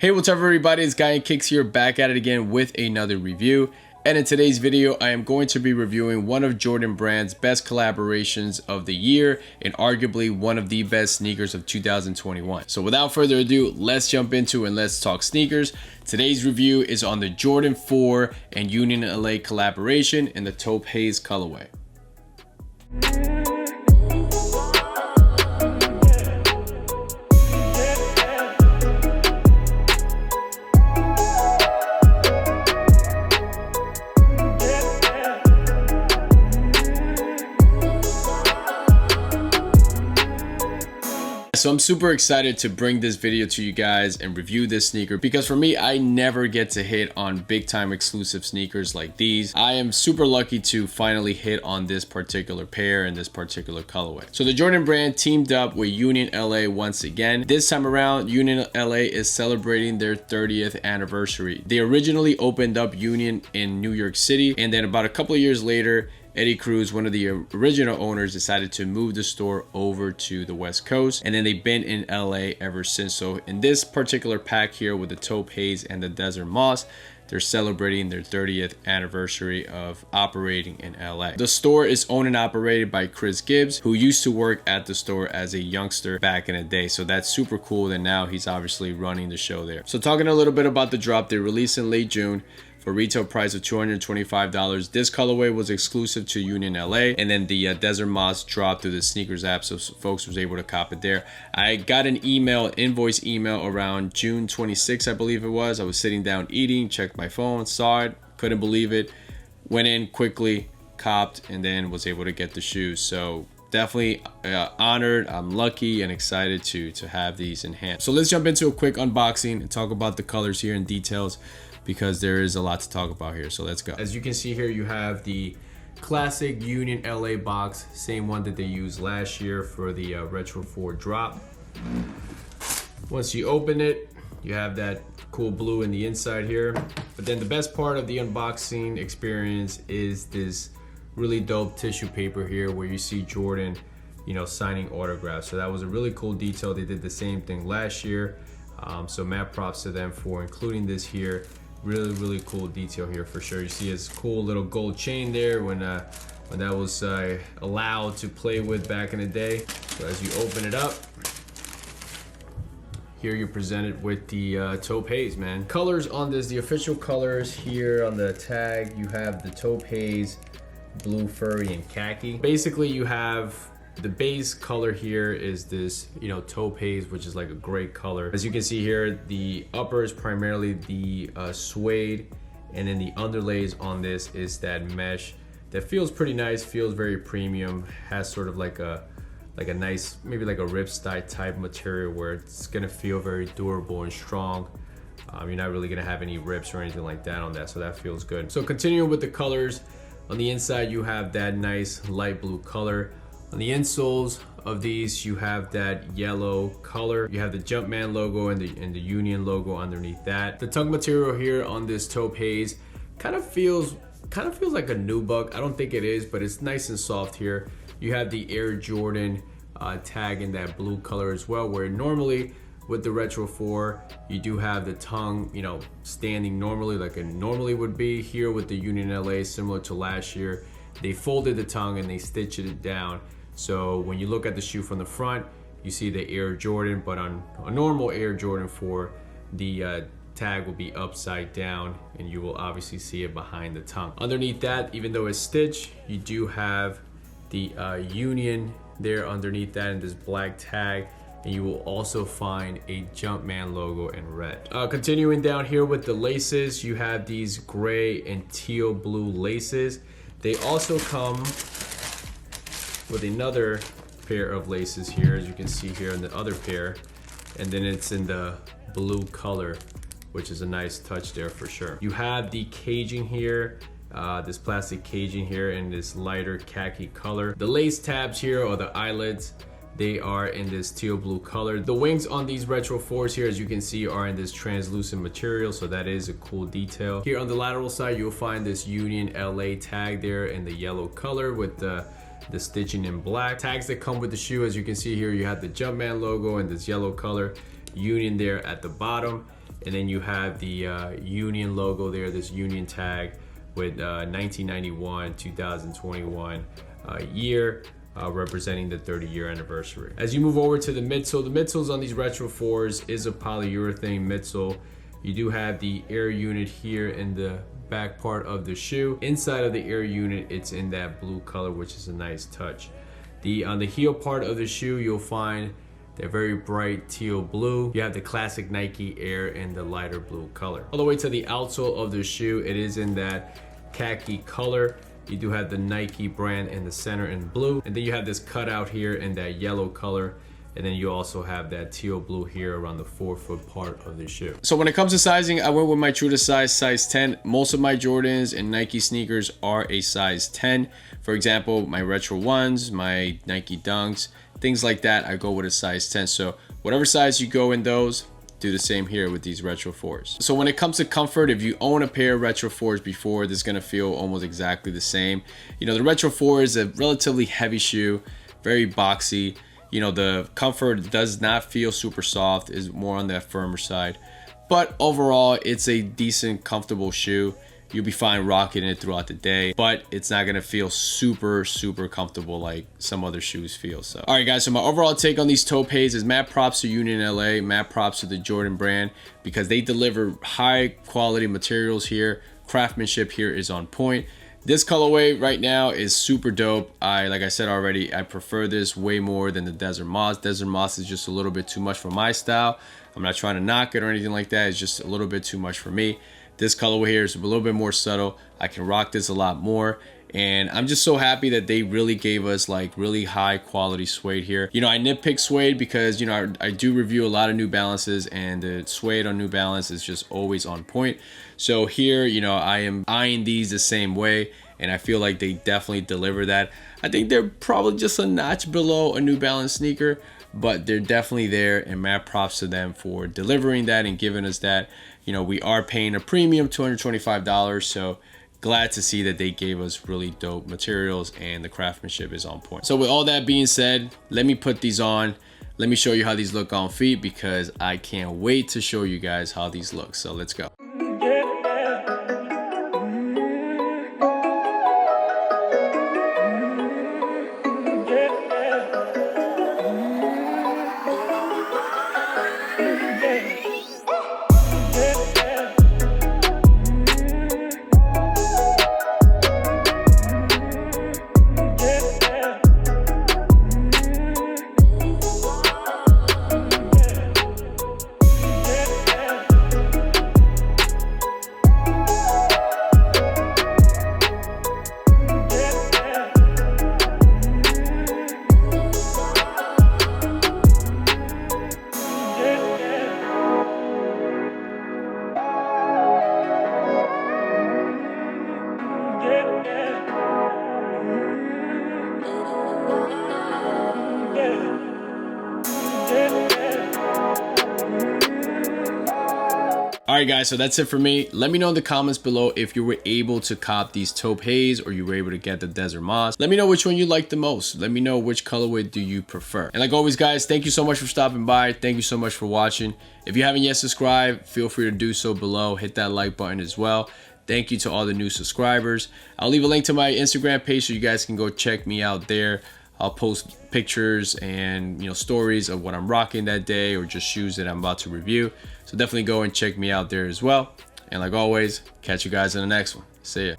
Hey, what's up everybody, it's Guy and Kicks here, back at it again with another review. And in today's video, I am going to be reviewing one of Jordan Brand's best collaborations of the year and arguably one of the best sneakers of 2021. So without further ado, let's jump into and let's talk sneakers. Today's review is on the Jordan 4 and Union LA collaboration in the Taupe Haze colorway. So I'm super excited to bring this video to you guys and review this sneaker because for me, I never get to hit on big time exclusive sneakers like these. I am super lucky to finally hit on this particular pair and this particular colorway. So the Jordan Brand teamed up with Union LA once again. This time around, Union LA is celebrating their 30th anniversary. They originally opened up Union in New York City, and then about a couple of years later, Eddie Cruz, one of the original owners, decided to move the store over to the West Coast, and then they've been in LA ever since. So in this particular pack here with the Taupe Haze and the Desert Moss, they're celebrating their 30th anniversary of operating in LA. The store is owned and operated by Chris Gibbs, who used to work at the store as a youngster back in the day. So that's super cool that now he's obviously running the show there. So talking a little bit about the drop, they released in late June for retail price of $225. This colorway was exclusive to Union LA, and then the Desert Moss dropped through the sneakers app, so folks was able to cop it there. I got an invoice email around June 26th, I believe it was. I was sitting down eating, checked my phone, saw it, couldn't believe it, went in quickly, copped, and then was able to get the shoes. So definitely honored, I'm lucky and excited to have these in hand. So let's jump into a quick unboxing and talk about the colors here and details, because there is a lot to talk about here. So let's go. As you can see here, you have the classic Union LA box, same one that they used last year for the Retro 4 drop. Once you open it, you have that cool blue in the inside here. But then the best part of the unboxing experience is this really dope tissue paper here where you see Jordan, signing autographs. So that was a really cool detail. They did the same thing last year. So mad props to them for including this here. Really cool detail here for sure. You see his cool little gold chain there when that was allowed to play with back in the day. So as you open it up, here you're presented with the Taupe Haze, man. Colors on this, the official colors here on the tag, you have the Taupe Haze, blue, furry, and khaki. Basically, you have the base color here is this, Taupe Haze, which is like a great color. As you can see here, the upper is primarily the suede, and then the underlays on this is that mesh that feels pretty nice, feels very premium, has sort of like a nice, maybe like a ripstop type material where it's gonna feel very durable and strong. You're not really gonna have any rips or anything like that on that, so that feels good. So continuing with the colors, on the inside you have that nice light blue color. On the insoles of these, you have that yellow color. You have the Jumpman logo and the Union logo underneath that. The tongue material here on this Taupe Haze kind of feels like a nubuck. I don't think it is, but it's nice and soft here. You have the Air Jordan tag in that blue color as well, where normally with the Retro 4, you do have the tongue, standing normally like it normally would be. Here with the Union LA, similar to last year, they folded the tongue and they stitched it down. So when you look at the shoe from the front, you see the Air Jordan, but on a normal Air Jordan 4, the tag will be upside down and you will obviously see it behind the tongue. Underneath that, even though it's stitched, you do have the Union there underneath that in this black tag, and you will also find a Jumpman logo in red. Continuing down here with the laces, you have these gray and teal blue laces. They also come with another pair of laces here, as you can see here in the other pair, and then it's in the blue color, which is a nice touch there for sure. You have the caging here, this plastic caging here in this lighter khaki color. The lace tabs here, or the eyelets, they are in this teal blue color. The wings on these Retro 4s here, as you can see, are in this translucent material, so that is a cool detail. Here on the lateral side, you'll find this Union LA tag there in the yellow color with the stitching in black. Tags that come with the shoe, as you can see here, you have the Jumpman logo in this yellow color, Union there at the bottom. And then you have the Union logo there, this Union tag with 1991, 2021 year, representing the 30-year anniversary. As you move over to the midsole on these Retro 4s is a polyurethane midsole. You do have the air unit here in the back part of the shoe. Inside of the air unit, it's in that blue color, which is a nice touch. On the heel part of the shoe, you'll find they're very bright teal blue. You have the classic Nike Air in the lighter blue color. All the way to the outsole of the shoe, it is in that khaki color. You do have the Nike brand in the center in blue. And then you have this cutout here in that yellow color. And then you also have that teal blue here around the forefoot part of the shoe. So when it comes to sizing, I went with my true to size 10. Most of my Jordans and Nike sneakers are a size 10. For example, my Retro 1s, my Nike Dunks, things like that, I go with a size 10. So whatever size you go in those, do the same here with these Retro 4s. So when it comes to comfort, if you own a pair of Retro 4s before, this is gonna feel almost exactly the same. You know, the Retro 4 is a relatively heavy shoe, very boxy. You know, the comfort does not feel super soft, is more on that firmer side. But overall, it's a decent, comfortable shoe. You'll be fine rocking it throughout the day, but it's not gonna feel super comfortable like some other shoes feel. So, all right guys, so my overall take on these Taupe Haze is mad props to Union LA, mad props to the Jordan brand, because they deliver high quality materials here. Craftsmanship here is on point. This colorway right now is super dope. Like I said already, I prefer this way more than the Desert Moss. Desert Moss is just a little bit too much for my style. I'm not trying to knock it or anything like that. It's just a little bit too much for me. This colorway here is a little bit more subtle. I can rock this a lot more. And I'm just so happy that they really gave us like really high quality suede here. You know, I nitpick suede because, you know, I do review a lot of New Balances, and the suede on New Balance is just always on point. So here, you know, I am eyeing these the same way, and I feel like they definitely deliver that. I think they're probably just a notch below a New Balance sneaker, but they're definitely there, and mad props to them for delivering that and giving us that. You know, we are paying a premium, $225, so glad to see that they gave us really dope materials and the craftsmanship is on point. So with all that being said, let me put these on. Let me show you how these look on feet, because I can't wait to show you guys how these look. So let's go. All right guys, so that's it for me. Let me know in the comments below if you were able to cop these Taupe Haze or you were able to get the Desert Moss. Let me know which one you like the most. Let me know which colorway do you prefer. And like always guys, thank you so much for stopping by. Thank you so much for watching. If you haven't yet subscribed, feel free to do so below. Hit that like button as well. Thank you to all the new subscribers. I'll leave a link to my Instagram page so you guys can go check me out there. I'll post pictures and, you know, stories of what I'm rocking that day or just shoes that I'm about to review. So definitely go and check me out there as well. And like always, catch you guys in the next one. See ya.